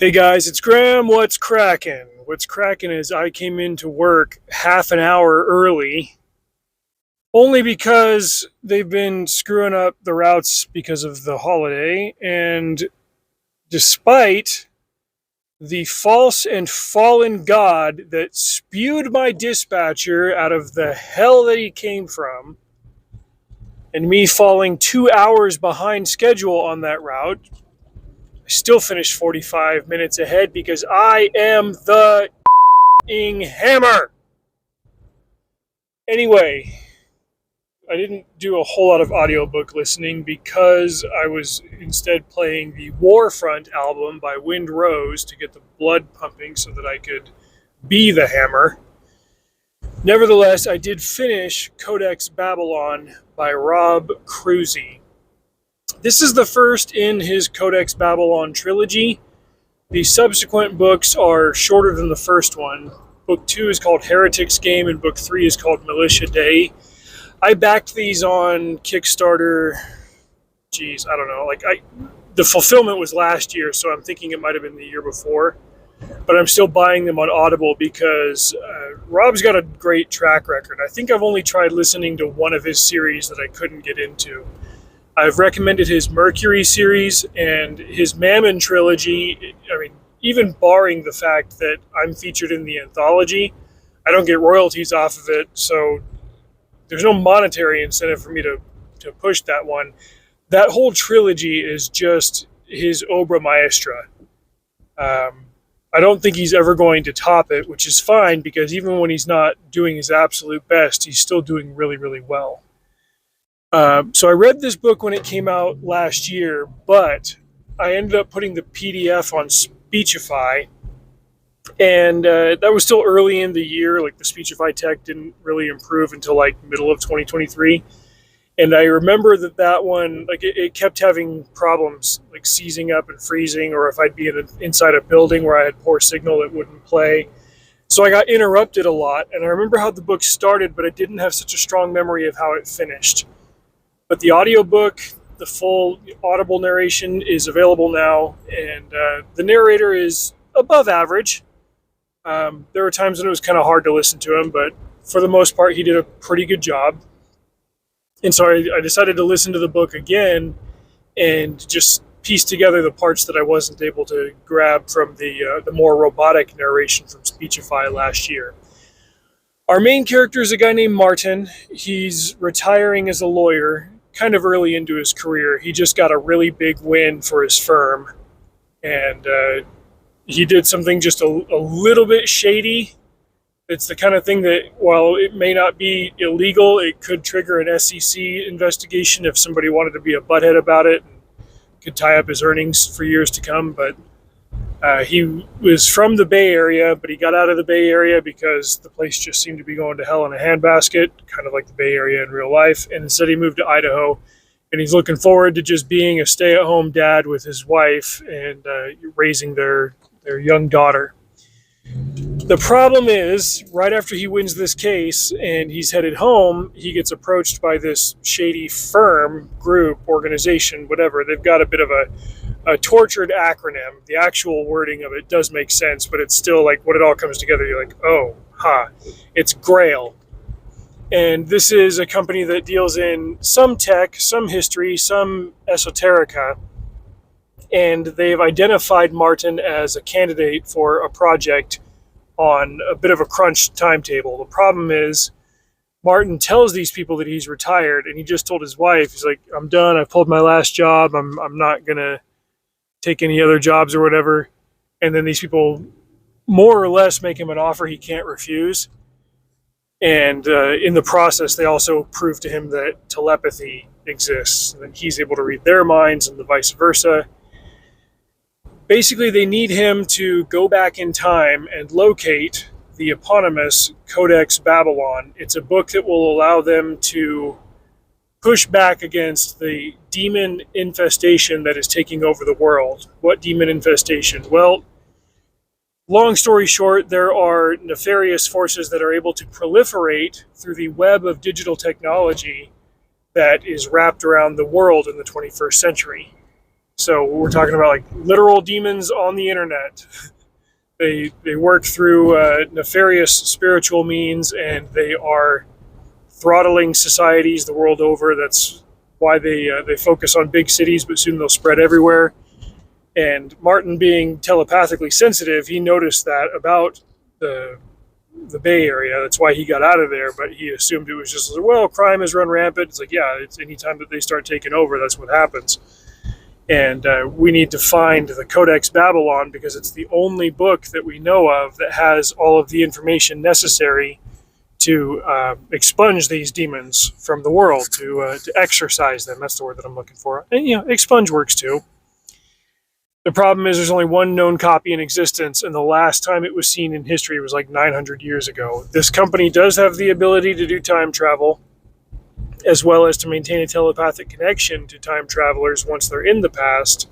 Hey guys, it's Graham. What's cracking? What's cracking is I came into work half an hour early only because they've been screwing up the routes because of the holiday. And despite the false and fallen God that spewed my dispatcher out of the hell that he came from, and me falling 2 hours behind schedule on that route, I still finished 45 minutes ahead because I am the hammer. Anyway, I didn't do a whole lot of audiobook listening because I was instead playing the Warfront album by Wind Rose to get the blood pumping so that I could be the hammer. Nevertheless, I did finish Codex Babylon by Rob Cruzy. This is the first in his Codex Babylon trilogy. The subsequent books are shorter than the first one. Book 2 is called Heretic's Game, and Book 3 is called Militia Day. I backed these on Kickstarter. I don't know. The fulfillment was last year, so I'm thinking it might have been the year before. But I'm still buying them on Audible because Rob's got a great track record. I think I've only tried listening to one of his series that I couldn't get into. I've recommended his Mercury series and his Mammon trilogy. I mean, even barring the fact that I'm featured in the anthology, I don't get royalties off of it, so there's no monetary incentive for me to push that one. That whole trilogy is just his obra maestra. I don't think he's ever going to top it, which is fine because even when he's not doing his absolute best, he's still doing really, really well. So I read this book when it came out last year, but I ended up putting the PDF on Speechify, and that was still early in the year. Like, the Speechify tech didn't really improve until like middle of 2023. And I remember that one, like it kept having problems, like seizing up and freezing, or if I'd be inside a building where I had poor signal, it wouldn't play. So I got interrupted a lot, and I remember how the book started, but I didn't have such a strong memory of how it finished. But the audiobook, the full audible narration, is available now, and the narrator is above average. There were times when it was kind of hard to listen to him, but for the most part, he did a pretty good job. And so I decided to listen to the book again and just piece together the parts that I wasn't able to grab from the more robotic narration from Speechify last year. Our main character is a guy named Martin. He's retiring as a lawyer, kind of early into his career. He just got a really big win for his firm, and he did something just a little bit shady. It's the kind of thing that, while it may not be illegal, it could trigger an SEC investigation if somebody wanted to be a butthead about it, and could tie up his earnings for years to come. But he was from the Bay Area, but he got out of the Bay Area because the place just seemed to be going to hell in a handbasket, kind of like the Bay Area in real life. And instead he moved to Idaho, and he's looking forward to just being a stay-at-home dad with his wife and raising their young daughter. The problem is, right after he wins this case and he's headed home, he gets approached by this shady firm, group, organization, whatever. They've got a bit of a tortured acronym. The actual wording of it does make sense, but it's still like, when it all comes together, you're like, oh, it's Grail. And this is a company that deals in some tech, some history, some esoterica. And they've identified Martin as a candidate for a project on a bit of a crunch timetable. The problem is, Martin tells these people that he's retired, and he just told his wife, he's like, I'm done, I pulled my last job, I'm not going to take any other jobs or whatever. And then these people more or less make him an offer he can't refuse. And in the process, they also prove to him that telepathy exists, and he's able to read their minds and the vice versa. Basically, they need him to go back in time and locate the eponymous Codex Babylon. It's a book that will allow them to push back against the demon infestation that is taking over the world. What demon infestation? Well, long story short, there are nefarious forces that are able to proliferate through the web of digital technology that is wrapped around the world in the 21st century. So we're talking about like literal demons on the internet. They work through nefarious spiritual means, and they are throttling societies the world over. That's why they focus on big cities, but soon they'll spread everywhere. And Martin, being telepathically sensitive, he noticed that about the Bay Area. That's why he got out of there. But he assumed it was just, well, crime has run rampant. It's like, yeah, it's anytime that they start taking over, that's what happens. And we need to find the Codex Babylon because it's the only book that we know of that has all of the information necessary to expunge these demons from the world, to exorcise them. That's the word that I'm looking for. And, expunge works too. The problem is there's only one known copy in existence, and the last time it was seen in history was like 900 years ago. This company does have the ability to do time travel, as well as to maintain a telepathic connection to time travelers once they're in the past.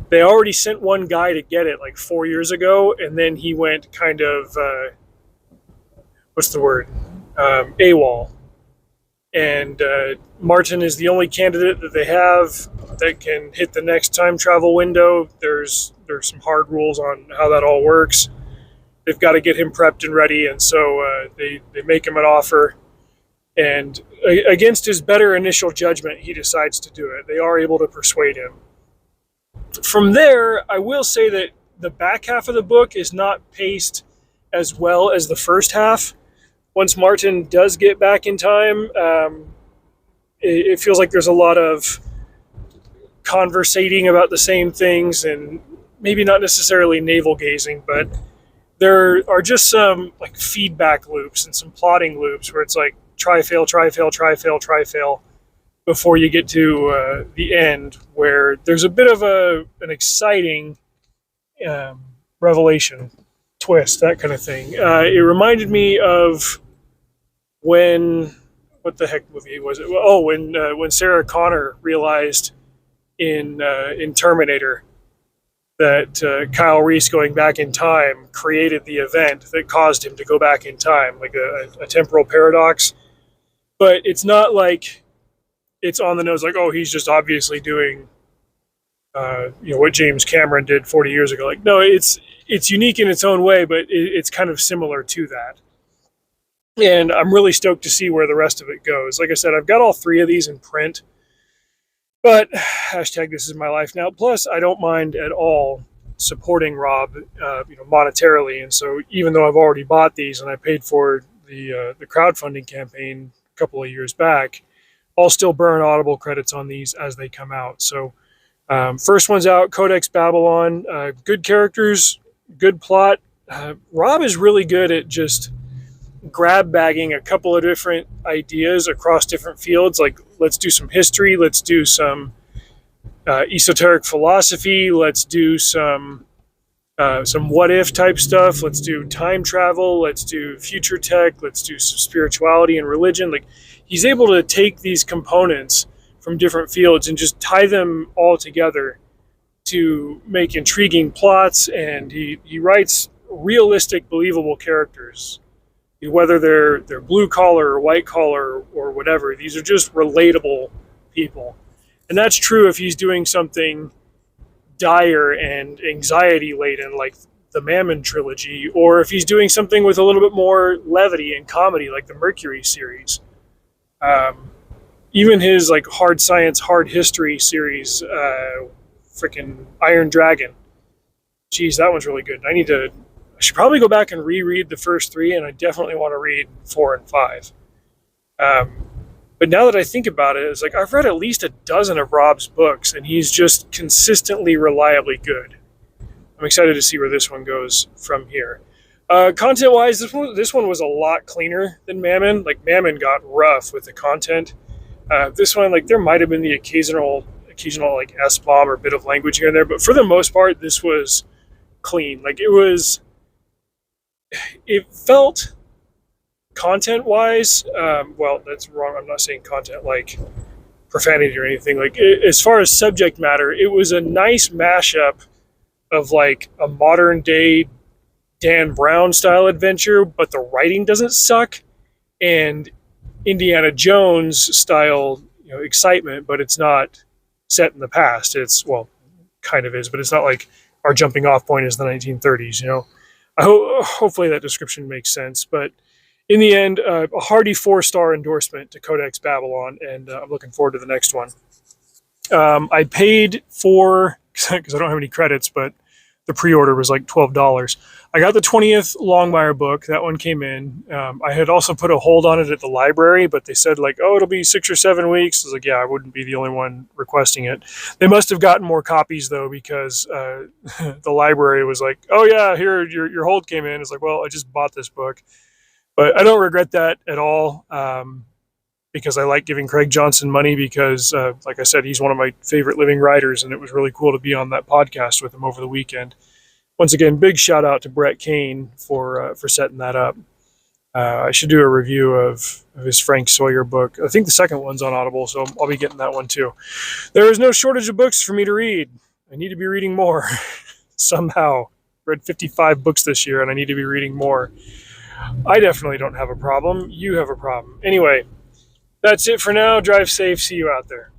They already sent one guy to get it like 4 years ago, and then he went kind of, what's the word? AWOL. And Martin is the only candidate that they have that can hit the next time travel window. There's some hard rules on how that all works. They've got to get him prepped and ready, and so they make him an offer. And against his better initial judgment, he decides to do it. They are able to persuade him. From there, I will say that the back half of the book is not paced as well as the first half. Once Martin does get back in time, it feels like there's a lot of conversating about the same things, and maybe not necessarily navel gazing, but there are just some like feedback loops and some plotting loops where it's like try fail, try fail, try fail, try fail, before you get to the end, where there's a bit of an exciting revelation, twist, that kind of thing. It reminded me of what the heck movie was it? Oh, when Sarah Connor realized in Terminator that Kyle Reese going back in time created the event that caused him to go back in time, like a temporal paradox. But it's not like it's on the nose, like, oh, he's just obviously doing what James Cameron did 40 years ago. Like, no, it's unique in its own way, but it's kind of similar to that. And I'm really stoked to see where the rest of it goes. Like I said, I've got all 3 of these in print, but hashtag this is my life now. Plus, I don't mind at all supporting Rob, monetarily. And so even though I've already bought these and I paid for the crowdfunding campaign a couple of years back, I'll still burn Audible credits on these as they come out. So first one's out, Codex Babylon. Good characters, good plot. Rob is really good at just grab bagging a couple of different ideas across different fields. Like, let's do some history, let's do some esoteric philosophy, let's do some what if type stuff, let's do time travel, let's do future tech, let's do some spirituality and religion. Like, he's able to take these components from different fields and just tie them all together to make intriguing plots. And he writes realistic, believable characters. Whether they're blue collar or white collar or whatever, these are just relatable people. And that's true if he's doing something dire and anxiety laden like the Mammon trilogy, or if he's doing something with a little bit more levity and comedy like the Mercury series. Even his like hard science, hard history series, freaking Iron Dragon. Geez, that one's really good. I should probably go back and reread the first 3, and I definitely want to read 4 and 5. But now that I think about it, it's like I've read at least a dozen of Rob's books, and he's just consistently, reliably good. I'm excited to see where this one goes from here. Content-wise, this one was a lot cleaner than Mammon. Like, Mammon got rough with the content. This one, like, there might have been the occasional like S-bomb or bit of language here and there, but for the most part, this was clean. Like, it felt content-wise, well, that's wrong. I'm not saying content like profanity or anything. Like, as far as subject matter, it was a nice mashup of like a modern-day Dan Brown style adventure, but the writing doesn't suck, and Indiana Jones style, excitement, but it's not set in the past. It's, well, kind of is, but it's not like our jumping off point is the 1930s, you know. Hopefully that description makes sense, but in the end, a hearty 4-star endorsement to Codex Babylon, and I'm looking forward to the next one. I paid for, because I don't have any credits, but the pre-order was like $12. I got the 20th Longmire book. That one came in. I had also put a hold on it at the library, but they said like, oh, it'll be 6 or 7 weeks. I was like, yeah, I wouldn't be the only one requesting it. They must have gotten more copies though, because the library was like, oh yeah, here, your hold came in. It's like, well, I just bought this book. But I don't regret that at all, because I like giving Craig Johnson money because, like I said, he's one of my favorite living writers, and it was really cool to be on that podcast with him over the weekend. Once again, big shout out to Brett Kane for setting that up. I should do a review of his Frank Sawyer book. I think the second one's on Audible, so I'll be getting that one too. There is no shortage of books for me to read. I need to be reading more somehow. Read 55 books this year, and I need to be reading more. I definitely don't have a problem. You have a problem. Anyway, that's it for now. Drive safe. See you out there.